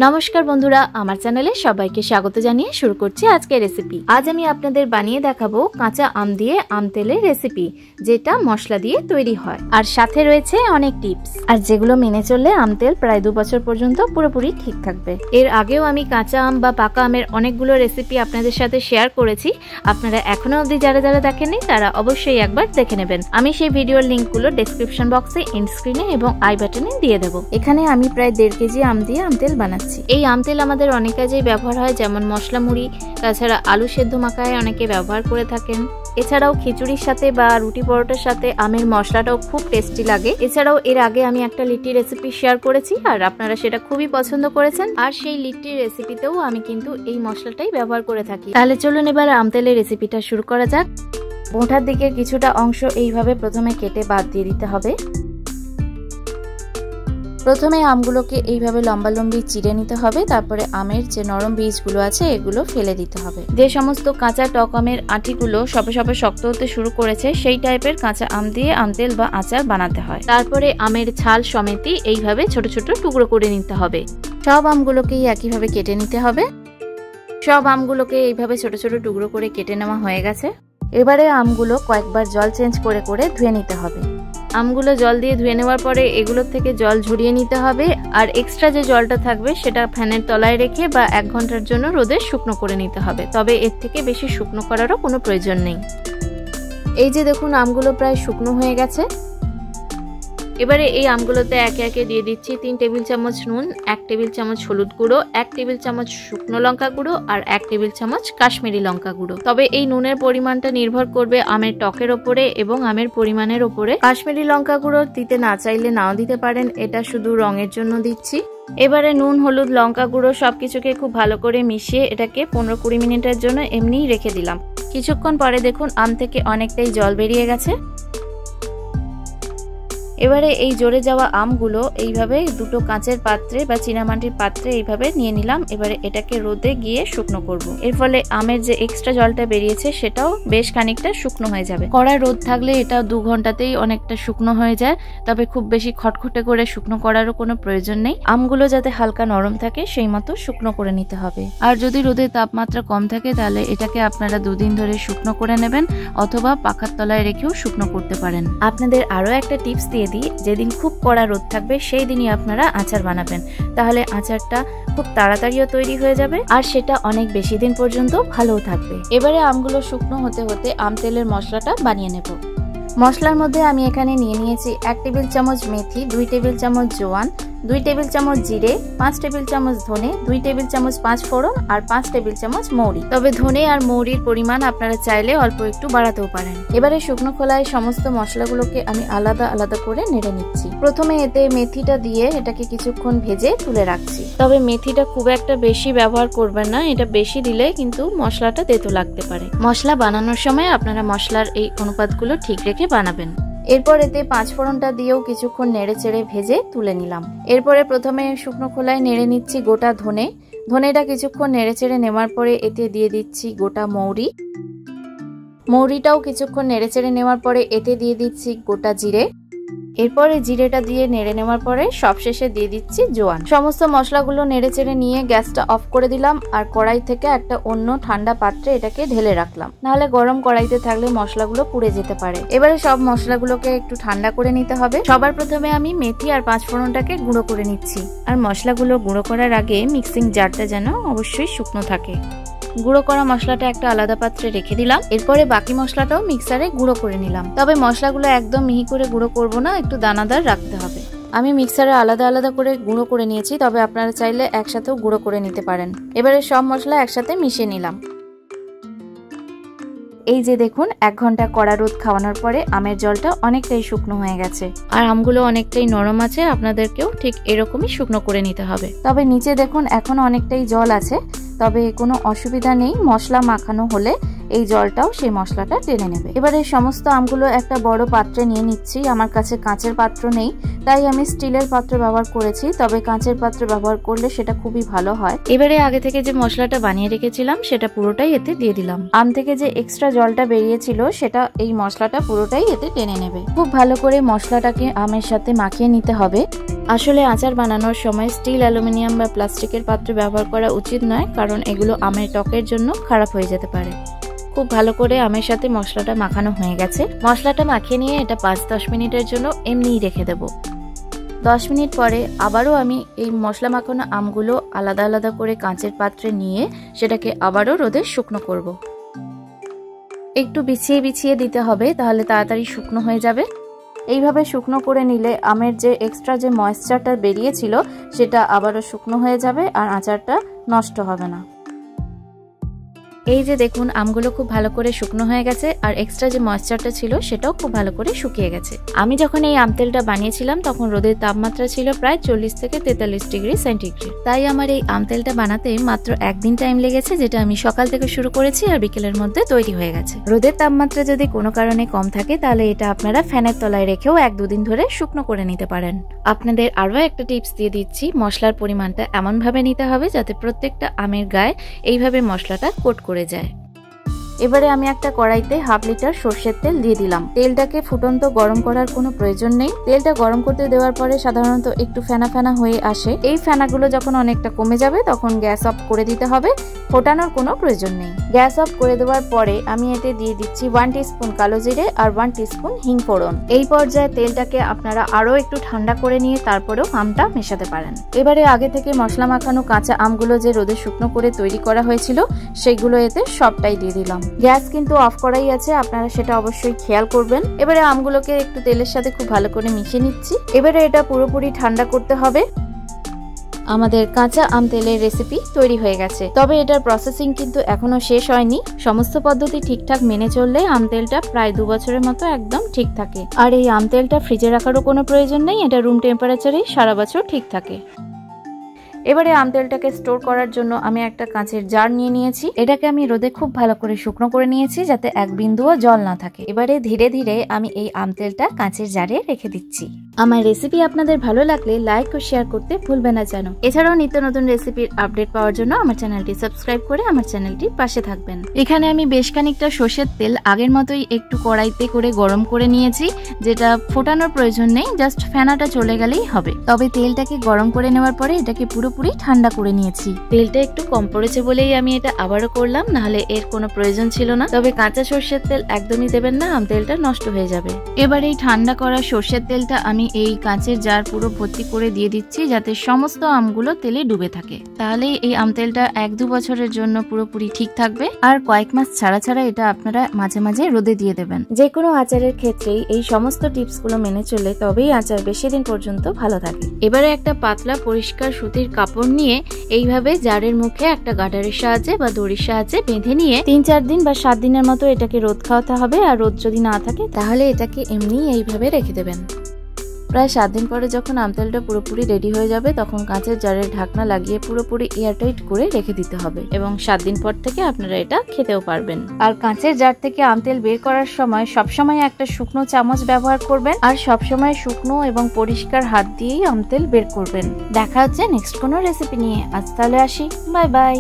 নমস্কার বন্ধুরা, আমার চ্যানেলে সবাইকে স্বাগত জানিয়ে শুরু করছি আজকের রেসিপি। আজ আমি আপনাদের বানিয়ে দেখাবো কাঁচা আম দিয়ে আম তেলের রেসিপি, যেটা মশলা দিয়ে তৈরি হয়। আর সাথে রয়েছে অনেক টিপস, আর যেগুলো মেনে চললে আম তেল প্রায় 2 বছর পর্যন্ত পুরোপুরি ঠিক থাকবে। এর আগেও আমি কাঁচা আম বা পাকা আমের অনেকগুলো রেসিপি আপনাদের সাথে শেয়ার করেছি। আপনারা এখনো অবধি যারা দেখেননি তারা অবশ্যই একবার দেখে নেবেন। আমি সেই ভিডিওর লিঙ্কগুলো ডেসক্রিপশন বক্সে, এন্ড স্ক্রিনে এবং আই বাটনে দিয়ে দেবো। এখানে আমি প্রায় 1.5 কেজি আম দিয়ে আম তেল বানাচ্ছি। এই আম তেল আমাদের অনেক কাজেই ব্যবহার হয়, যেমন মশলা মুড়ি, তাছাড়া আলু সেদ্ধ মাখায় অনেকে ব্যবহার করে থাকেন। এছাড়াও খিচুড়ির সাথে বা রুটি পরোটার সাথে আমের মশলাটাও খুব টেস্টি লাগে। এছাড়াও এর আগে আমি একটা লিট্টি রেসিপি শেয়ার করেছি, আর আপনারা সেটা খুবই পছন্দ করেছেন। আর সেই লিট্টির রেসিপিতেও আমি কিন্তু এই মশলাটাই ব্যবহার করে থাকি। তাহলে চলুন এবার আম তেলের রেসিপিটা শুরু করা যাক। বোঁটার দিকে কিছুটা অংশ এইভাবে প্রথমে কেটে বাদ দিয়ে দিতে হবে। প্রথমে আমগুলোকে এইভাবে লম্বা লম্বি চিড়ে নিতে হবে, তারপরে আমের যে নরম বীজগুলো আছে এগুলো ফেলে দিতে হবে। যে সমস্ত কাঁচা টক আমের আঁটিগুলো সবে সবে শক্ত হতে শুরু করেছে, সেই টাইপের কাঁচা আম দিয়ে আম তেল বা আচার বানাতে হয়। তারপরে আমের ছাল সমেতই এইভাবে ছোট ছোট টুকরো করে নিতে হবে। সব আমগুলোকেই একইভাবে কেটে নিতে হবে। সব আমগুলোকে এইভাবে ছোট ছোট টুকরো করে কেটে নেওয়া হয়ে গেছে। এবারে আমগুলো কয়েকবার জল চেঞ্জ করে করে ধুয়ে নিতে হবে। আমগুলো জল দিয়ে ধুয়ে নেওয়ার পরে এগুলোর থেকে জল ঝরিয়ে নিতে হবে, আর এক্সট্রা যে জলটা থাকবে সেটা ফ্যানের তলায় রেখে বা 1 ঘন্টার জন্য রোদে শুকনো করে নিতে হবে। তবে এর থেকে বেশি শুকনো করারও কোনো প্রয়োজন নেই। এই যে দেখুন, আমগুলো প্রায় শুকনো হয়ে গেছে। এবারে এই আমগুলোতে একে একে দিয়ে দিচ্ছি 3 টেবিল চামচ নুন, 1 টেবিল চামচ হলুদ গুঁড়ো, 1 টেবিল চামচ শুকনো লঙ্কা গুঁড়ো আর 1 টেবিল চামচ কাশ্মীরি লঙ্কা গুঁড়ো। তবে এই নুনের পরিমাণটা নির্ভর করবে আমের টকের ওপরে এবং আমের পরিমাণের ওপরে। কাশ্মীরি লঙ্কা গুঁড়ো দিতে না চাইলে নাও দিতে পারেন, এটা শুধু রঙের জন্য দিচ্ছি। এবারে নুন, হলুদ, লঙ্কা গুঁড়ো সবকিছুকে খুব ভালো করে মিশিয়ে এটাকে 15-20 মিনিটের জন্য এমনিই রেখে দিলাম। কিছুক্ষণ পরে দেখুন আম থেকে অনেকটাই জল বেরিয়ে গেছে। এবারে এই জ্বরে যাওয়া আমগুলো এইভাবে দুটো কাঁচের পাত্রে বা চীনামাটির পাত্রে এইভাবে নিয়ে নিলাম। এবারে এটাকে রোদে গিয়ে শুকনো করব। এর ফলে আমের যে এক্সট্রা জলটা বেরিয়েছে সেটাও বেশ খানিকটা শুকনো হয়ে যাবে। কড়ায় রোদ থাকলে এটা 2 ঘন্টাতেই অনেকটা শুকনো হয়ে যায়, তবে খুব বেশি খটখটে করে শুকনো করারও কোনো প্রয়োজন নেই। আমগুলো যাতে হালকা নরম থাকে সেই মতো শুকনো করে নিতে হবে। আর যদি রোদের তাপমাত্রা কম থাকে তাহলে এটাকে আপনারা 2 দিন ধরে শুকনো করে নেবেন, অথবা পাখার তলায় রেখেও শুকনো করতে পারেন। আপনাদের আরো একটা টিপস দিয়ে দিই, যেদিন খুব কড়া রোদ থাকবে সেই দিনই আপনারা আচার বানাবেন, তাহলে আচারটা খুব তাড়াতাড়িও তৈরি হয়ে যাবে আর সেটা অনেক বেশি দিন পর্যন্ত ভালোও থাকবে। এবারে আমগুলো শুকনো হতে হতে আম তেলের মশলাটা বানিয়ে নেব। মশলার মধ্যে আমি এখানে নিয়ে নিয়েছি 1 টেবিল চামচ মেথি, 2 টেবিল চামচ জোয়ান, 2 টেবিল চামচ জিরে, 5 টেবিল চামচ ধনে, 2 টেবিল চামচ 5 ফোড়ন আর 5 টেবিল চামচ মৌরি। তবে ধনে আর মৌরির পরিমাণ আপনারা চাইলে অল্প একটু বাড়াতেও পারেন। এবারে শুকনো খোলায় সমস্ত মশলাগুলোকে আমি আলাদা আলাদা করে নেড়ে নিচ্ছি। প্রথমে এতে মেথিটা দিয়ে এটাকে কিছুক্ষণ ভেজে তুলে রাখছি। তবে মেথিটা খুব একটা বেশি ব্যবহার করবেন না, এটা বেশি দিলে কিন্তু মশলাটা তেতো লাগতে পারে। মশলা বানানোর সময় আপনারা মশলার এই অনুপাতগুলো ঠিক রেখে বানাবেন। এরপর এতে 5 ফোড়নটা দিয়েও কিছুক্ষণ নেড়ে চেড়ে ভেজে তুলে নিলাম। এরপরে প্রথমে শুকনো খোলায় নেড়ে নিচ্ছি গোটা ধনে। ধনেটা কিছুক্ষণ নেড়ে চেড়ে নেওয়ার পরে এতে দিয়ে দিচ্ছি গোটা মৌরি। মৌরিটাও কিছুক্ষণ নেড়ে চেড়ে নেওয়ার পরে এতে দিয়ে দিচ্ছি গোটা জিরে। এরপরে জিরেটা দিয়ে নেড়ে নেওয়ার পরে সবশেষে দিয়ে দিচ্ছি জোয়ান। সমস্ত মশলাগুলো নেড়ে চেড়ে নিয়ে গ্যাসটা অফ করে দিলাম, আর কড়াই থেকে একটা অন্য ঠান্ডা পাত্রে এটাকে ঢেলে রাখলাম, নাহলে গরম কড়াইতে থাকলে মশলাগুলো পুড়ে যেতে পারে। এবারে সব মশলাগুলোকে একটু ঠান্ডা করে নিতে হবে। সবার প্রথমে আমি মেথি আর 5 ফোড়নটাকে গুঁড়ো করে নিচ্ছি, আর মশলাগুলো গুঁড়ো করার আগে মিক্সিং জারটা যেন অবশ্যই শুকনো থাকে। গুঁড়ো করা মশলাটা একটা আলাদা পাত্রে রেখে দিলাম। এরপরে বাকি মশলাটাও মিক্সারে গুঁড়ো করে নিলাম। তবে মশলাগুলো একদম মিহি করে গুঁড়ো করব না, একটু দানাদার রাখতে হবে। আমি মিক্সারে আলাদা আলাদা করে গুঁড়ো করে নিয়েছি, তবে আপনারা চাইলে একসাথেও গুঁড়ো করে নিতে পারেন। এবারে সব মশলা একসাথে মিশিয়ে নিলাম। এই যে দেখুন, 1 ঘন্টা কড়া রোদ খাওয়ানোর পরে আমের জলটা অনেকটাই শুকনো হয়ে গেছে, আর আমগুলো অনেকটাই নরম আছে। আপনাদেরকেও ঠিক এরকমই শুকনো করে নিতে হবে। তবে নিচে দেখুন এখনো অনেকটাই জল আছে, তবে কোনো অসুবিধা নেই। মশলা মাখানো হলে এই জলটাও সেই মশলাটা টেনে নেবে। এবারে সমস্ত আমগুলো একটা বড় পাত্রে নিয়ে নিচ্ছি। আমার কাছে কাঁচের পাত্র নেই, তাই আমি স্টিলের পাত্র ব্যবহার করেছি, তবে কাঁচের পাত্র ব্যবহার করলে সেটা খুবই ভালো হয়। এবারে আগে থেকে যে মশলাটা বানিয়ে রেখেছিলাম সেটা পুরোটাই এতে দিয়ে দিলাম। আম থেকে যে এক্সট্রা জলটা বেরিয়েছিল সেটা এই মশলাটা পুরোটাই এতে টেনে নেবে। খুব ভালো করে মশলাটাকে আমের সাথে মাখিয়ে নিতে হবে। আসলে আচার বানানোর সময় স্টিল, অ্যালুমিনিয়াম বা প্লাস্টিকের পাত্র ব্যবহার করা উচিত নয়, কারণ এগুলো আমের টকের জন্য খারাপ হয়ে যেতে পারে। খুব ভালো করে আমের সাথে মশলাটা মাখানো হয়ে গেছে। মশলাটা মাখিয়ে নিয়ে এটা 5-10 মিনিটের জন্য এমনিই রেখে দেব। 10 মিনিট পরে আবারও আমি এই মশলা মাখানো আমগুলো আলাদা আলাদা করে কাঁচের পাত্রে নিয়ে সেটাকে আবারও রোদে শুকনো করব। একটু বিছিয়ে বিছিয়ে দিতে হবে, তাহলে তাড়াতাড়ি শুকনো হয়ে যাবে। এইভাবে শুকনো করে নিলে আমের যে এক্সট্রা যে ময়েশ্চারটা বেরিয়েছিল সেটা আবারও শুকনো হয়ে যাবে আর আচারটা নষ্ট হবে না। এই যে দেখুন, আমগুলো খুব ভালো করে শুকনো হয়ে গেছে আর এক্সট্রা যে ময়েশ্চারটা ছিল সেটাও খুব ভালো করে শুকিয়ে গেছে। আমি যখন এই আম তেলটা বানিয়েছিলাম তখন রোদের তাপমাত্রা ছিল প্রায় 40 থেকে 43 ডিগ্রি সেন্টিগ্রেড। তাই আমার এই আম তেলটা বানাতে মাত্র একদিন টাইম লেগেছে, যেটা আমি সকাল থেকে শুরু করেছি আর বিকেলের মধ্যে তৈরি হয়ে গেছে। রোদের তাপমাত্রা যদি কোনো কারণে কম থাকে তাহলে এটা আপনারা ফ্যানের তলায় রেখেও 1-2 দিন ধরে শুকনো করে নিতে পারেন। আপনাদের আরও একটা টিপস দিয়ে দিচ্ছি, মশলার পরিমাণটা এমনভাবে নিতে হবে যাতে প্রত্যেকটা আমের গায়ে এইভাবে মশলাটা কোট করে যায়। এবারে আমি একটা কড়াইতে 1/2 লিটার সরষের তেল দিয়ে দিলাম। তেলটাকে ফুটন্ত গরম করার কোনো প্রয়োজন নেই। তেলটা গরম করতে দেওয়ার পরে সাধারণত একটু ফেনা ফেনা হয়ে আসে। এই ফেনাগুলো যখন অনেকটা কমে যাবে তখন গ্যাস অফ করে দিতে হবে, ফোটানোর কোনো প্রয়োজন নেই। গ্যাস অফ করে দেওয়ার পরে আমি এতে দিয়ে দিচ্ছি 1 টিস্পুন কালো জিরে আর 1 টিস্পুন হিং ফোড়ন। এই পর্যায়ে তেলটাকে আপনারা আরো একটু ঠান্ডা করে নিয়ে তারপরেও আমটা মেশাতে পারেন। এবারে আগে থেকে মশলা মাখানো কাঁচা আমগুলো যে রোদে শুকনো করে তৈরি করা হয়েছিল সেগুলো এতে সবটাই দিয়ে দিলাম। গ্যাস কিন্তু অফ করাই আছে, আপনারা সেটা অবশ্যই খেয়াল করবেন। এবারে আমগুলোকে একটু তেলের সাথে খুব ভালো করে মিশিয়ে নিচ্ছি। এবারে এটা পুরোপুরি ঠান্ডা করতে হবে। আমাদের কাঁচা আম তেলের রেসিপি তৈরি হয়ে গেছে, তবে এটার প্রসেসিং কিন্তু এখনো শেষ হয়নি। সমস্ত পদ্ধতি ঠিকঠাক মেনে চললে আম তেলটা প্রায় 2 বছরের মতো একদম ঠিক থাকে। আর এই আম তেলটা ফ্রিজে রাখারও কোনো প্রয়োজন নেই, এটা রুম টেম্পারেচারেই সারা বছর ঠিক থাকে। এবারে আম তেলটাকে স্টোর করার জন্য আমি একটা কাঁচের জার নিয়ে নিয়েছি। এটাকে আমি রোদে খুব ভালো করে শুকনো করে নিয়েছি যাতে এক বিন্দুও জল না থাকে। এবারে ধীরে ধীরে আমি এই আম তেলটা কাঁচের জারে রেখে দিচ্ছি। আমার রেসিপি আপনাদের ভালো লাগলে লাইক ও শেয়ার করতে ভুলবেন না যেন। এছাড়াও নিত্য নতুন রেসিপির আপডেট পাওয়ার জন্য আমার চ্যানেলটি সাবস্ক্রাইব করে আমার চ্যানেলটির পাশে থাকবেন। এখানে আমি বেশ খানিকটা সর্ষের তেল আগের মতোই একটু কড়াইতে করে গরম করে নিয়েছি, যেটা ফোটানোর প্রয়োজন নেই, জাস্ট ফেনাটা চলে গেলেই হবে। তবে তেলটাকে গরম করে নেওয়ার পরে এটাকে পুরোপুরি ঠান্ডা করে নিয়েছি। তেলটা একটু কম পড়েছে বলেই আমি এটা আবারও করলাম, নাহলে এর কোনো প্রয়োজন ছিল না। তবে কাঁচা সর্ষের তেল একদমই দেবেন না, আম তেলটা নষ্ট হয়ে যাবে। এবার এই ঠান্ডা করা সর্ষের তেলটা আমি এই কাঁচের জার পুরো ভর্তি করে দিয়ে দিচ্ছি যাতে সমস্ত আমগুলো তেলে ডুবে থাকে। তাহলে এই আম তেলটা 1-2 বছরের জন্য পুরোপুরি ঠিক থাকবে। আর কয়েক মাস ছাড়া ছাড়া এটা আপনারা মাঝে মাঝে রোদে দিয়ে দেবেন। যে কোনো আচারের ক্ষেত্রেই এই সমস্ত টিপস গুলো মেনে চলে তবেই আচার বেশি দিন পর্যন্ত ভালো থাকে। এবারে একটা পাতলা পরিষ্কার সুতির কাপড় নিয়ে এইভাবে জারের মুখে একটা গার্ডারের সাহায্যে বা দড়ির সাহায্যে বেঁধে নিয়ে 3-4 দিন বা 7 দিনের মতো এটাকে রোদ খাওয়াতে হবে। আর রোদ যদি না থাকে তাহলে এটাকে এমনি এইভাবে রেখে দেবেন। প্রায় 7 দিন পরে যখন আম তেলটা পুরোপুরি রেডি হয়ে যাবে তখন কাঁচের জারের ঢাকনা লাগিয়ে পুরোপুরি এয়ারটাইট করে রেখে দিতে হবে এবং 7 দিন পর থেকে আপনারা এটা খেতেও পারবেন। আর কাঁচের জার থেকে আম তেল বের করার সময় সবসময় একটা শুকনো চামচ ব্যবহার করবেন আর সবসময় শুকনো এবং পরিষ্কার হাত দিয়েই আম তেল বের করবেন। দেখা হচ্ছে নেক্সট কোনো রেসিপি নিয়ে। আজ তাহলে আসি, বাই বাই।